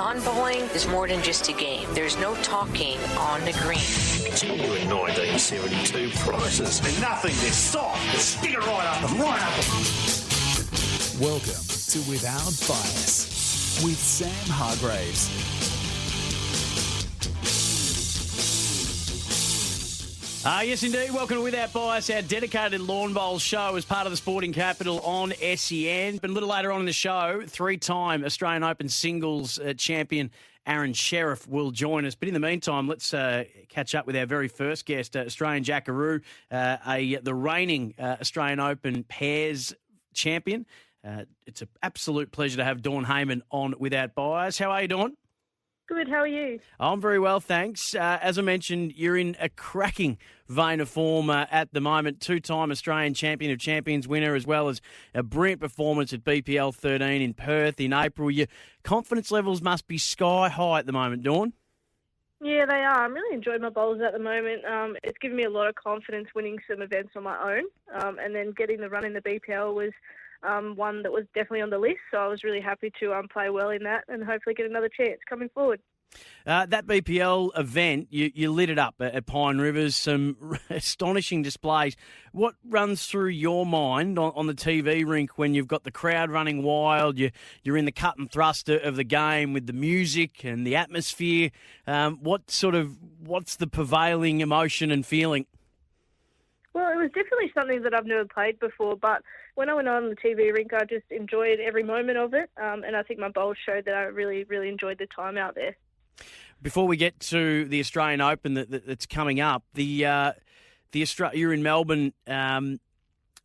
Lawn bowling is more than just a game. There's no talking on the green. Genuine 1972 prices. And nothing this soft. Just stick it right up and right up. Welcome to Without Bias with Sam Hargraves. Yes, indeed. Welcome to Without Bias, our dedicated lawn bowl show as part of the Sporting Capital on SEN. But a little later on in the show, three-time Australian Open singles champion Aron Sherriff will join us. But in the meantime, let's catch up with our very first guest, Australian Jackaroo, the reigning Australian Open pairs champion. It's an absolute pleasure to have Dawn Hayman on Without Bias. How are you, Dawn? Good, how are you? I'm very well, thanks. As I mentioned, you're in a cracking vein of form at the moment. Two-time Australian Champion of Champions winner, as well as a brilliant performance at BPL 13 in Perth in April. Your confidence levels must be sky high at the moment, Dawn. Yeah, they are. I'm really enjoying my bowls at the moment. It's given me a lot of confidence winning some events on my own, and then getting the run in the BPL was one that was definitely on the list, so I was really happy to play well in that and hopefully get another chance coming forward. That BPL event, you lit it up at Pine Rivers, some astonishing displays. What runs through your mind on the TV rink when you've got the crowd running wild, you're in the cut and thrust of the game with the music and the atmosphere? What's the prevailing emotion and feeling? Well, it was definitely something that I've never played before, but when I went on the TV rink, I just enjoyed every moment of it, and I think my bowls showed that I really, really enjoyed the time out there. Before we get to the Australian Open that's coming up, you're in Melbourne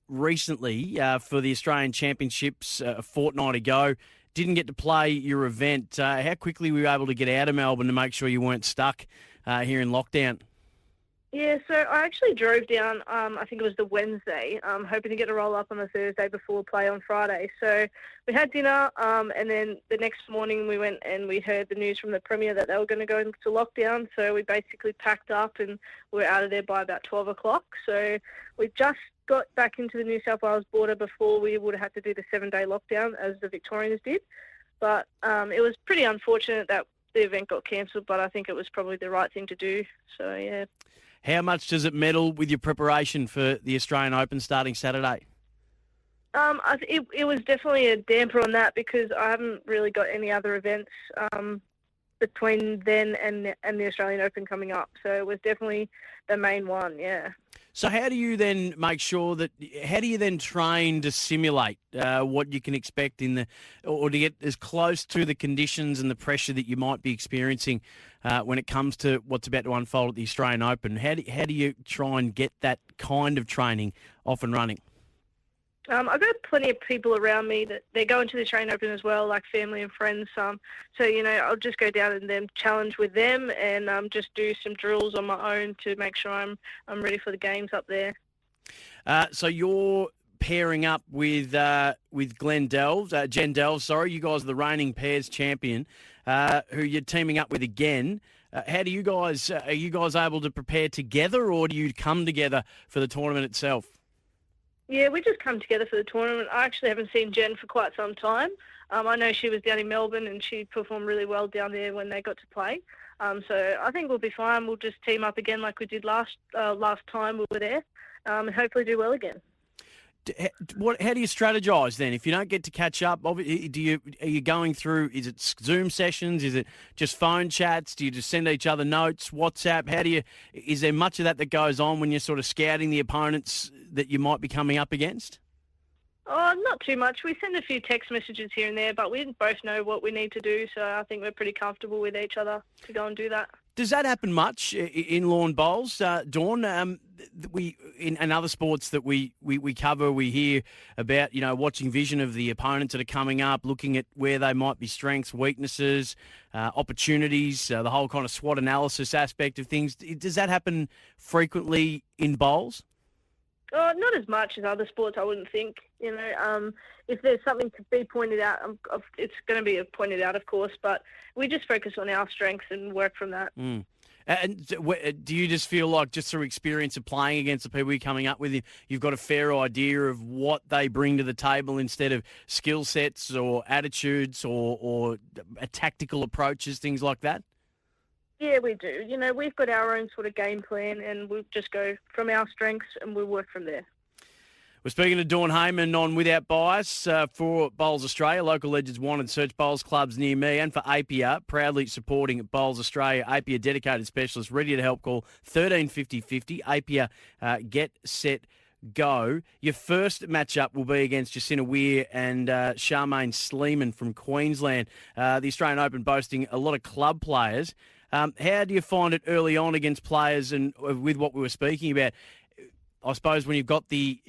recently for the Australian Championships a fortnight ago. Didn't get to play your event. How quickly were you able to get out of Melbourne to make sure you weren't stuck here in lockdown? Yeah, so I actually drove down, I think it was the Wednesday, hoping to get a roll-up on the Thursday before play on Friday. So we had dinner, and then the next morning we went and we heard the news from the Premier that they were going to go into lockdown. So we basically packed up and we were out of there by about 12 o'clock. So we just got back into the New South Wales border before we would have had to do the 7-day lockdown as the Victorians did. But it was pretty unfortunate that the event got cancelled, but I think it was probably the right thing to do. So, yeah. How much does it meddle with your preparation for the Australian Open starting Saturday? It was definitely a damper on that because I haven't really got any other events between then and the Australian Open coming up. So it was definitely the main one, yeah. So how do you then how do you then train to simulate what you can expect or to get as close to the conditions and the pressure that you might be experiencing when it comes to what's about to unfold at the Australian Open? How do you try and get that kind of training off and running? I've got plenty of people around me that they're going to the Australian Open as well, like family and friends. So, I'll just go down and then challenge with them and just do some drills on my own to make sure I'm ready for the games up there. So you're pairing up with Jen Delves, sorry. You guys are the reigning pairs champion, who you're teaming up with again. How do you guys, are you guys able to prepare together or do you come together for the tournament itself? Yeah, we just come together for the tournament. I actually haven't seen Jen for quite some time. I know she was down in Melbourne and she performed really well down there when they got to play. So I think we'll be fine. We'll just team up again like we did last time we were there and hopefully do well again. How do you strategise then? If you don't get to catch up, are you going through, is it Zoom sessions? Is it just phone chats? Do you just send each other notes, WhatsApp? Is there much of that goes on when you're sort of scouting the opponents that you might be coming up against? Oh, not too much. We send a few text messages here and there, but we both know what we need to do, so I think we're pretty comfortable with each other to go and do that. Does that happen much in lawn bowls, Dawn? In other sports that we cover, we hear about, watching vision of the opponents that are coming up, looking at where they might be strengths, weaknesses, opportunities, the whole kind of SWOT analysis aspect of things. Does that happen frequently in bowls? Not as much as other sports, I wouldn't think. If there's something to be pointed out, it's going to be pointed out, of course, but we just focus on our strengths and work from that. Mm. And do you just feel like, just through experience of playing against the people you're coming up with, you've got a fair idea of what they bring to the table instead of skill sets or attitudes or tactical approaches, things like that? Yeah, we do. We've got our own sort of game plan, and we'll just go from our strengths and we'll work from there. We're speaking to Dawn Hayman on Without Bias for Bowls Australia. Local legends wanted. Search bowls clubs near me. And for Apia, proudly supporting Bowls Australia. Apia dedicated specialist, ready to help. Call 135050. Apia, get set, go. Your first matchup will be against Jacinta Weir and Charmaine Sleeman from Queensland. The Australian Open boasting a lot of club players. How do you find it early on against players and with what we were speaking about? I suppose when you've got the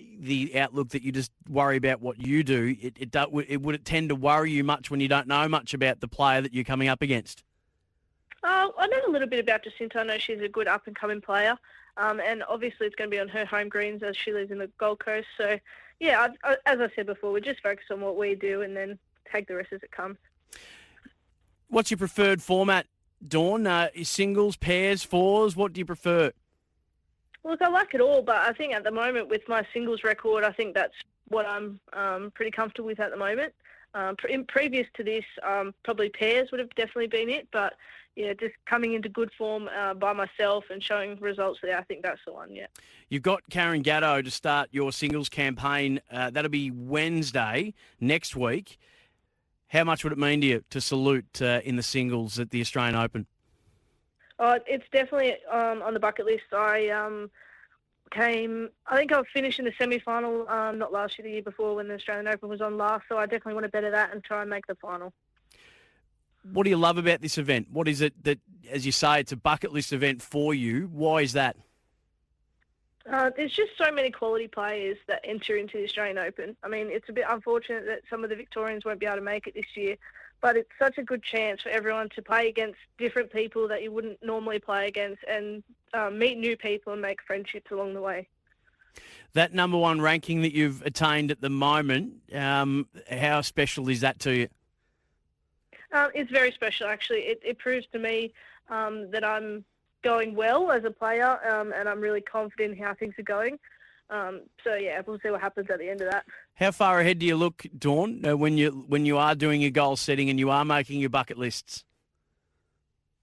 outlook that you just worry about what you do, would it tend to worry you much when you don't know much about the player that you're coming up against? I know a little bit about Jacinta. I know she's a good up-and-coming player, and obviously it's going to be on her home greens as she lives in the Gold Coast. So, yeah, as I said before, we just focus on what we do and then take the rest as it comes. What's your preferred format, Dawn? Singles, pairs, fours? What do you prefer? Look, I like it all, but I think at the moment with my singles record, I think that's what I'm pretty comfortable with at the moment. Previous to this, probably pairs would have definitely been it, but yeah, just coming into good form by myself and showing results there, I think that's the one, yeah. You've got Karen Gatto to start your singles campaign. That'll be Wednesday next week. How much would it mean to you to salute in the singles at the Australian Open? It's definitely on the bucket list. I think I finished in the semi-final, not last year, the year before when the Australian Open was on last, so I definitely want to better that and try and make the final. What do you love about this event? What is it that, as you say, it's a bucket list event for you? Why is that? There's just so many quality players that enter into the Australian Open. I mean, it's a bit unfortunate that some of the Victorians won't be able to make it this year, but it's such a good chance for everyone to play against different people that you wouldn't normally play against and meet new people and make friendships along the way. That number one ranking that you've attained at the moment, how special is that to you? It's very special, actually. It proves to me that I'm going well as a player, and I'm really confident in how things are going. So, yeah, we'll see what happens at the end of that. How far ahead do you look, Dawn, when you are doing your goal setting and you are making your bucket lists?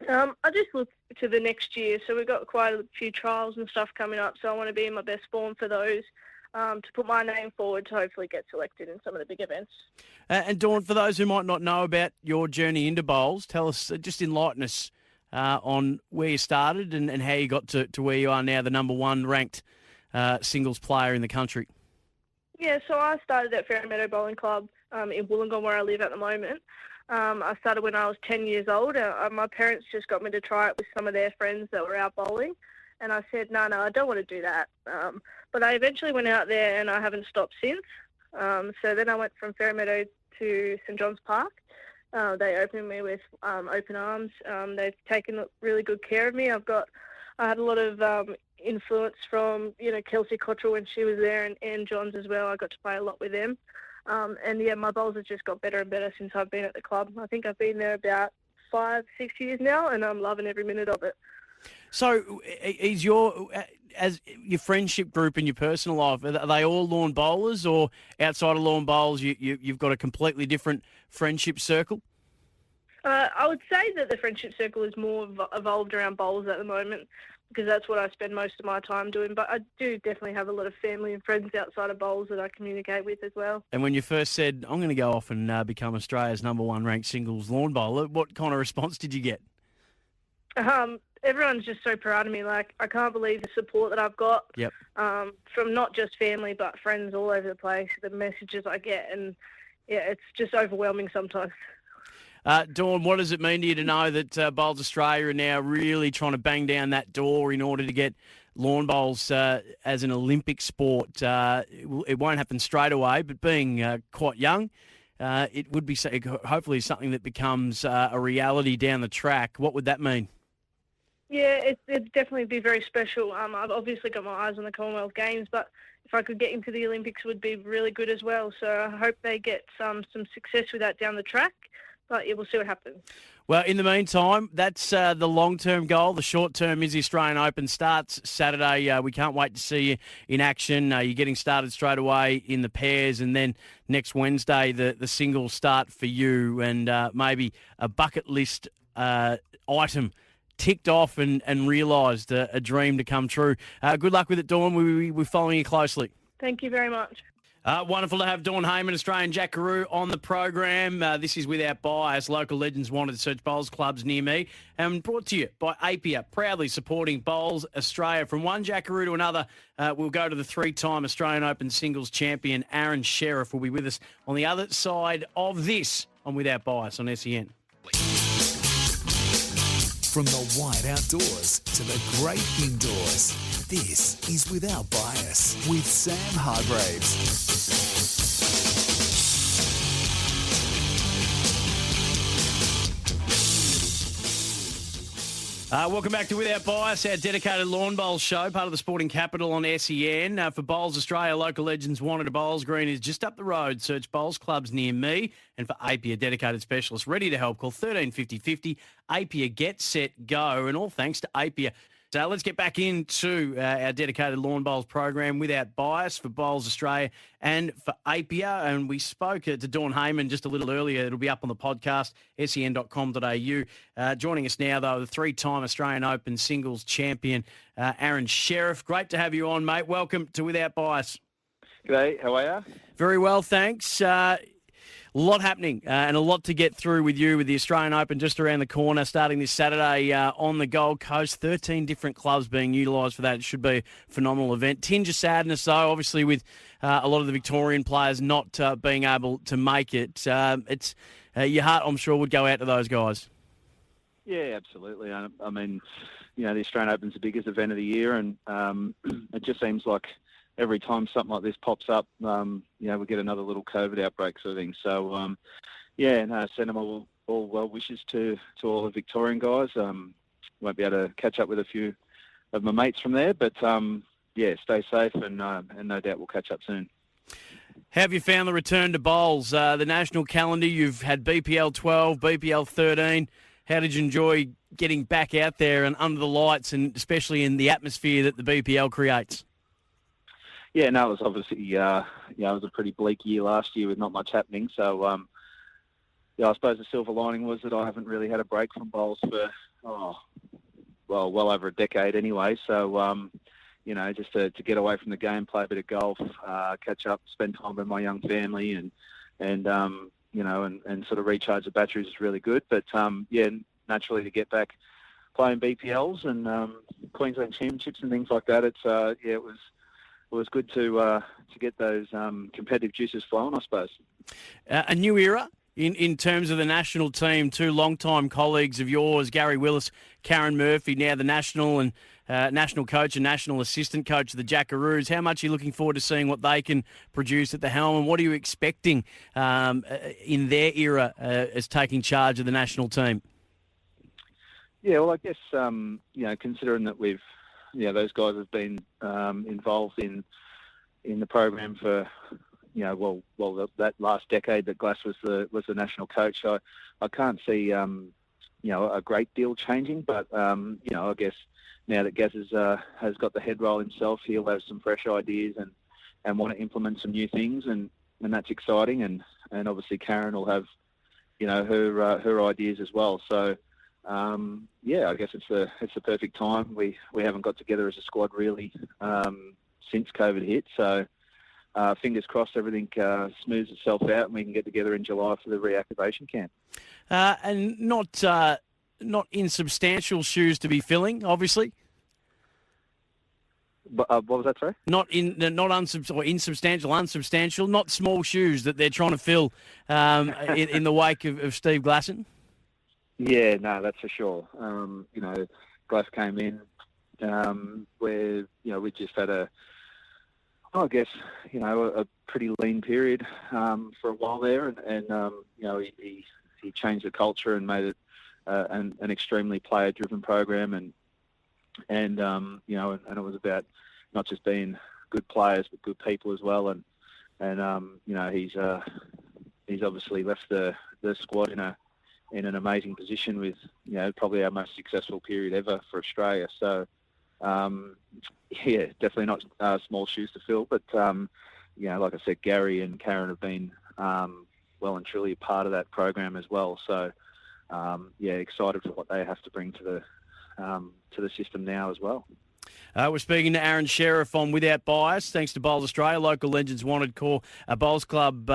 I just look to the next year. So we've got quite a few trials and stuff coming up, so I want to be in my best form for those, to put my name forward to hopefully get selected in some of the big events. And Dawn, for those who might not know about your journey into bowls, tell us, just enlighten us on where you started and how you got to where you are now, the number one ranked singles player in the country. Yeah, so I started at Meadow Bowling Club in Wollongong, where I live at the moment. I started when I was 10 years old. My parents just got me to try it with some of their friends that were out bowling. And I said, no, I don't want to do that. But I eventually went out there and I haven't stopped since. So then I went from Meadow to St John's Park. They opened me with open arms. They've taken really good care of me. I had a lot of influence from, Kelsey Cottrell when she was there and Ann Johns as well. I got to play a lot with them. And, yeah, my bowls have just got better and better since I've been at the club. I think I've been there about 5-6 years now, and I'm loving every minute of it. So is your friendship group in your personal life, are they all lawn bowlers, or outside of lawn bowls you've got a completely different friendship circle? I would say that the friendship circle is more evolved around bowls at the moment, because that's what I spend most of my time doing. But I do definitely have a lot of family and friends outside of bowls that I communicate with as well. And when you first said, I'm going to go off and become Australia's number one ranked singles lawn bowler, what kind of response did you get? Everyone's just so proud of me. Like, I can't believe the support that I've got. Yep. From not just family, but friends all over the place, the messages I get. And, yeah, it's just overwhelming sometimes. Dawn, what does it mean to you to know that Bowls Australia are now really trying to bang down that door in order to get lawn bowls as an Olympic sport? It won't happen straight away, but being quite young, it would be hopefully something that becomes a reality down the track. What would that mean? Yeah, it'd definitely be very special. I've obviously got my eyes on the Commonwealth Games, but if I could get into the Olympics, would be really good as well. So I hope they get some success with that down the track. But yeah, we'll see what happens. Well, in the meantime, that's the long-term goal. The short-term is the Australian Open starts Saturday. We can't wait to see you in action. You're getting started straight away in the pairs, and then next Wednesday, the singles start for you, and maybe a bucket list item ticked off and realised, a dream to come true. Good luck with it, Dawn. We're following you closely. Thank you very much. Wonderful to have Dawn Hayman, Australian Jackaroo, on the program. This is Without Bias. Local legends wanted to search bowls clubs near me. And brought to you by Apia, proudly supporting Bowls Australia. From one Jackaroo to another, we'll go to the three-time Australian Open singles champion, Aron Sherriff, will be with us on the other side of this on Without Bias on SEN. From the wide outdoors to the great indoors, this is Without Bias with Sam Hargraves. Welcome back to Without Bias, our dedicated lawn bowls show, part of the Sporting Capital on SEN. For Bowls Australia, local legends wanted a bowls green is just up the road. Search bowls clubs near me. And for Apia, dedicated specialist ready to help, call 13 50 50. Apia, get set, go. And all thanks to Apia. So let's get back into our dedicated lawn bowls program, Without Bias, for Bowls Australia and for Apia. And we spoke to Dawn Hayman just a little earlier. It'll be up on the podcast, sen.com.au. Joining us now, though, the three-time Australian Open singles champion, Aron Sherriff. Great to have you on, mate. Welcome to Without Bias. G'day, how are you? Very well, thanks. A lot happening and a lot to get through with you with the Australian Open just around the corner, starting this Saturday on the Gold Coast. 13 different clubs being utilised for that. It should be a phenomenal event. Tinge of sadness, though, obviously, with a lot of the Victorian players not being able to make it. It's your heart, I'm sure, would go out to those guys. Yeah, absolutely. I mean, the Australian Open's the biggest event of the year, and it just seems like every time something like this pops up, we get another little COVID outbreak sort of thing. So, send them all well wishes to all the Victorian guys. Won't be able to catch up with a few of my mates from there, but stay safe, and no doubt we'll catch up soon. How have you found the return to bowls? The national calendar, you've had BPL 12, BPL 13. How did you enjoy getting back out there and under the lights, and especially in the atmosphere that the BPL creates? Yeah, no, it was obviously, it was a pretty bleak year last year with not much happening. So, I suppose the silver lining was that I haven't really had a break from bowls for, well over a decade anyway. So, just to get away from the game, play a bit of golf, catch up, spend time with my young family and sort of recharge the batteries is really good. But, naturally to get back playing BPLs and Queensland Championships and things like that, it was good to get those competitive juices flowing, I suppose. A new era in terms of the national team. Two long-time colleagues of yours, Gary Willis, Karen Murphy, now the national and national coach and national assistant coach of the Jackaroos. How much are you looking forward to seeing what they can produce at the helm, and what are you expecting in their era as taking charge of the national team? Yeah, well, I guess, considering that those guys have been involved in the program for, that last decade that Glass was the national coach. So I can't see, a great deal changing. But, I guess now that Gaz has got the head roll himself, he'll have some fresh ideas and want to implement some new things, and that's exciting. And obviously Karen will have, her ideas as well. So, I guess it's the perfect time. We haven't got together as a squad really since COVID hit. So fingers crossed everything smooths itself out and we can get together in July for the reactivation camp. And not insubstantial shoes to be filling, obviously. What was that, sorry? Unsubstantial, not small shoes that they're trying to fill in the wake of Steve Glasson. Yeah, no, that's for sure. Glass came in where, we just had a pretty lean period for a while there. And he changed the culture and made it an extremely player-driven program. And it was about not just being good players but good people as well, and he's obviously left the squad in an amazing position with probably our most successful period ever for Australia. So definitely not small shoes to fill, but like I said, Gary and Karen have been well and truly a part of that program as well. So excited for what they have to bring to the system now as well. We're speaking to Aron Sherriff on Without Bias, thanks to Bowls Australia. Local legends wanted call. Bowls Club,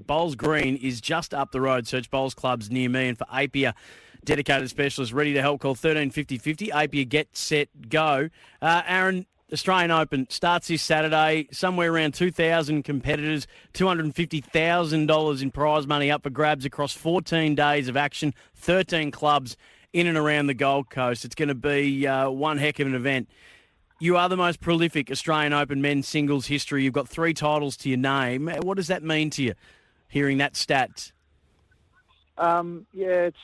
Bowls Green is just up the road. Search Bowls Clubs near me. And for Apia, dedicated specialist ready to help, call 13 50 50. Apia, get, set, go. Aron, Australian Open starts this Saturday. Somewhere around 2,000 competitors, $250,000 in prize money up for grabs across 14 days of action, 13 clubs in and around the Gold Coast. It's going to be one heck of an event. You are the most prolific Australian Open men's singles history. You've got 3 titles to your name. What does that mean to you, hearing that stat? It's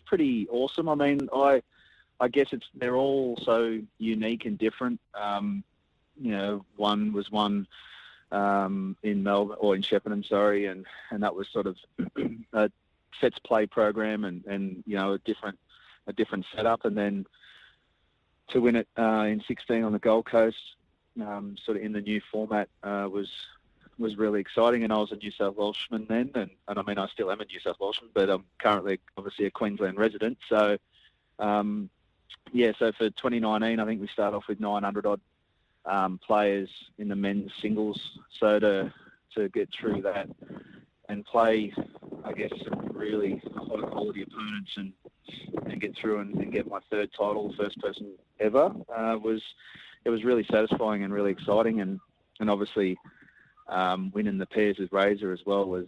pretty awesome. I mean, I guess they're all so unique and different. One was won in Melbourne or in Shepparton, and that was sort of a sets play program and a different setup, and then to win it in 16 on the Gold Coast, sort of in the new format, was really exciting. And I was a New South Welshman then, and I mean I still am a New South Welshman, but I'm currently obviously a Queensland resident. So so for 2019, I think we start off with 900 odd players in the men's singles. So to get through that and play, I guess, some really high quality opponents and get through and get my 3rd title, first person ever, was really satisfying and really exciting, and obviously winning the pairs with Razor as well was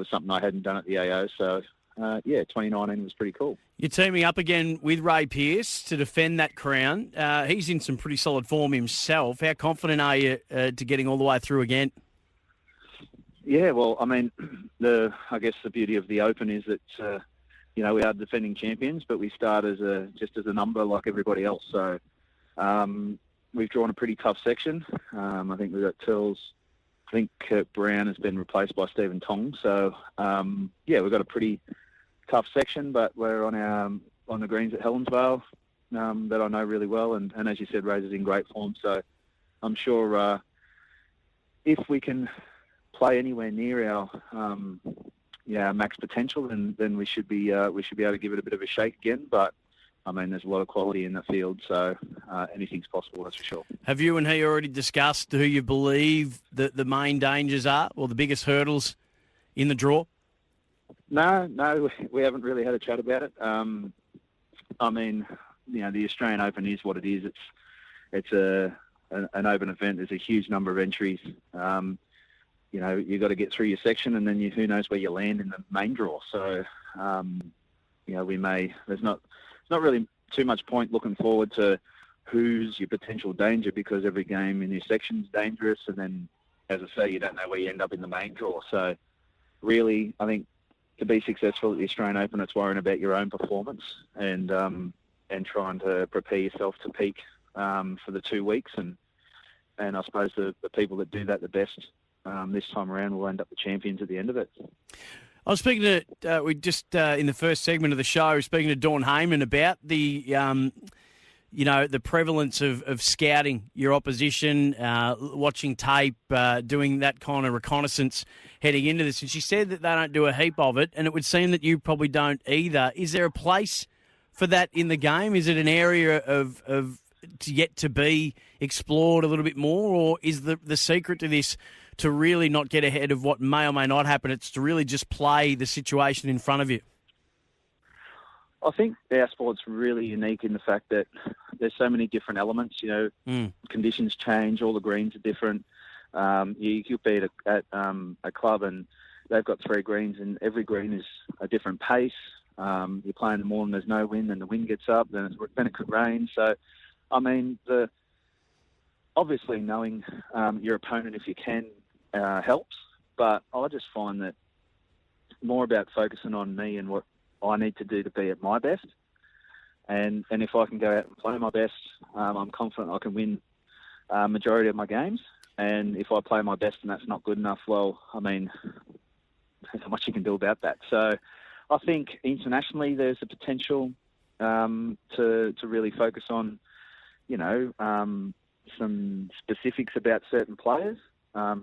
something I hadn't done at the AO. So 2019 was pretty cool. You're teaming up again with Ray Pearce to defend that crown. He's in some pretty solid form himself. How confident are you to getting all the way through again? Yeah, well, I mean, I guess the beauty of the Open is that we are defending champions, but we start as a number like everybody else. So we've drawn a pretty tough section. I think we've got Turles. I think Kurt Brown has been replaced by Stephen Tong. So we've got a pretty tough section, but we're on the greens at Helensvale that I know really well, and as you said, Razor's in great form. So I'm sure if we can play anywhere near our max potential, then we should be able to give it a bit of a shake again. But I mean, there's a lot of quality in the field, so anything's possible, that's for sure. Have you and he already discussed who you believe the main dangers are, or the biggest hurdles in the draw? No, we haven't really had a chat about it. I mean, the Australian Open is what it is. It's an open event. There's a huge number of entries. You've got to get through your section, and then who knows where you land in the main draw. So, there's not really too much point looking forward to who's your potential danger, because every game in your section's dangerous, and then, as I say, you don't know where you end up in the main draw. So, really, I think to be successful at the Australian Open, it's worrying about your own performance and trying to prepare yourself to peak for the 2 weeks, and I suppose the people that do that the best this time around will end up the champions at the end of it. I was speaking to, in the first segment of the show, speaking to Dawn Hayman about the prevalence of scouting your opposition, watching tape, doing that kind of reconnaissance heading into this. And she said that they don't do a heap of it, and it would seem that you probably don't either. Is there a place for that in the game? Is it an area of yet to be explored a little bit more, or is the secret to this to really not get ahead of what may or may not happen? It's to really just play the situation in front of you. I think our sport's really unique in the fact that there's so many different elements. Conditions change, all the greens are different. You could be at a club and they've got 3 greens, and every green is a different pace. You play in the morning, there's no wind, and the wind gets up, then it could rain. So, I mean, obviously knowing your opponent, if you can, helps. But I just find that more about focusing on me and what I need to do to be at my best. And if I can go out and play my best, I'm confident I can win majority of my games. And if I play my best and that's not good enough, well, I mean, there's not much you can do about that. So I think internationally there's a potential to really focus on, some specifics about certain players,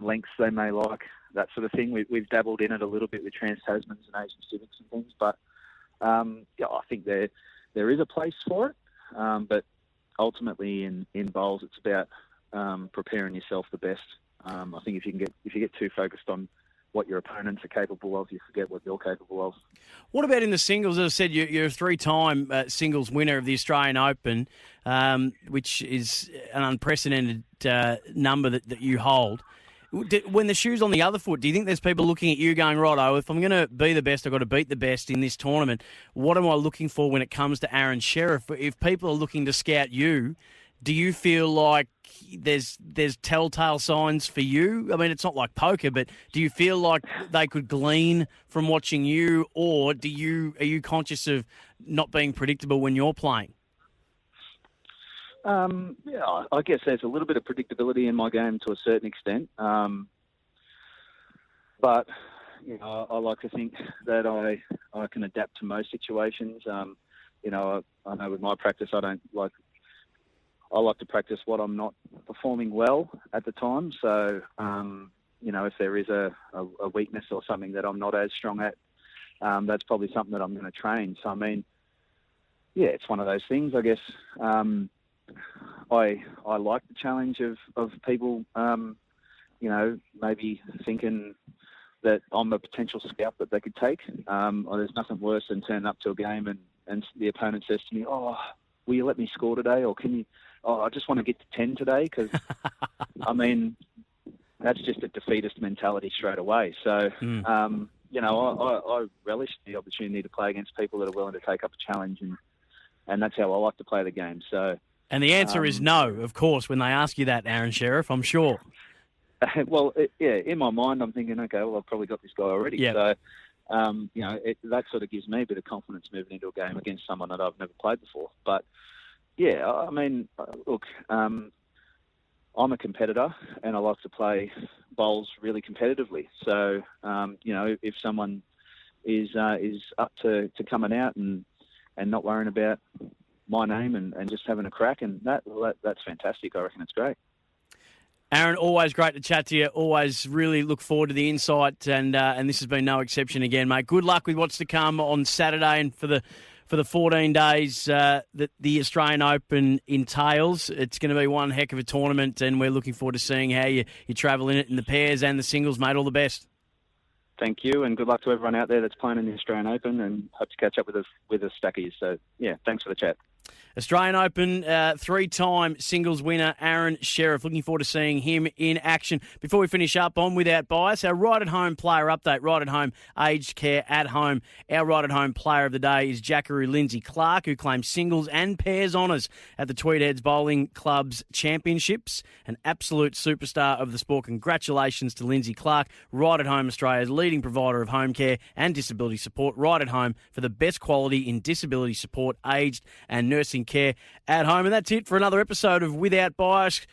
lengths they may like, that sort of thing. We've dabbled in it a little bit with Trans-Tasmans and Asian Civics and things, but I think there is a place for it. But ultimately in bowls, it's about preparing yourself the best. I think if you get too focused on what your opponents are capable of, you forget what you're capable of. What about in the singles? As I said, you're a three-time singles winner of the Australian Open, which is an unprecedented number that you hold. When the shoe's on the other foot, do you think there's people looking at you going, righto, if I'm going to be the best, I've got to beat the best in this tournament. What am I looking for when it comes to Aron Sherriff? If people are looking to scout you, do you feel like there's telltale signs for you? I mean, it's not like poker, but do you feel like they could glean from watching you, or are you conscious of not being predictable when you're playing? I guess there's a little bit of predictability in my game to a certain extent. But I like to think that I can adapt to most situations. I know with my practice, I like to practice what I'm not performing well at the time. So, if there is a weakness or something that I'm not as strong at, that's probably something that I'm going to train. So, I mean, yeah, it's one of those things, I guess. I like the challenge of people, maybe thinking that I'm a potential scout that they could take. There's nothing worse than turning up to a game and the opponent says to me, "Oh, will you let me score today? Or can you, I just want to get to 10 today." Because, I mean, that's just a defeatist mentality straight away. So, I relish the opportunity to play against people that are willing to take up a challenge, and that's how I like to play the game. So, and the answer is no, of course, when they ask you that, Aron Sherriff, I'm sure. Well, in my mind, I'm thinking, okay, well, I've probably got this guy already. Yep. So, that sort of gives me a bit of confidence moving into a game against someone that I've never played before. But, yeah, I mean, look, I'm a competitor and I like to play bowls really competitively. So, if someone is up to coming out and not worrying about my name and just having a crack, and that's fantastic. I reckon it's great. Aron, always great to chat to you. Always really look forward to the insight, and this has been no exception again, mate. Good luck with what's to come on Saturday and for the 14 days that the Australian Open entails. It's going to be one heck of a tournament, and we're looking forward to seeing how you travel in it in the pairs and the singles, mate. All the best. Thank you, and good luck to everyone out there that's playing in the Australian Open, and hope to catch up with us stackies. So, yeah, thanks for the chat. Australian Open, three-time singles winner, Aron Sherriff. Looking forward to seeing him in action. Before we finish up on Without Bias, our right-at-home player update, right-at-home aged care at home. Our right-at-home player of the day is Jackaroo Lindsay Clark, who claimed singles and pairs honours at the Tweedheads Bowling Club's Championships. An absolute superstar of the sport. Congratulations to Lindsay Clark, right-at-home Australia's leading provider of home care and disability support, right at home for the best quality in disability support, aged and nursing care at home. And that's it for another episode of Without Bias.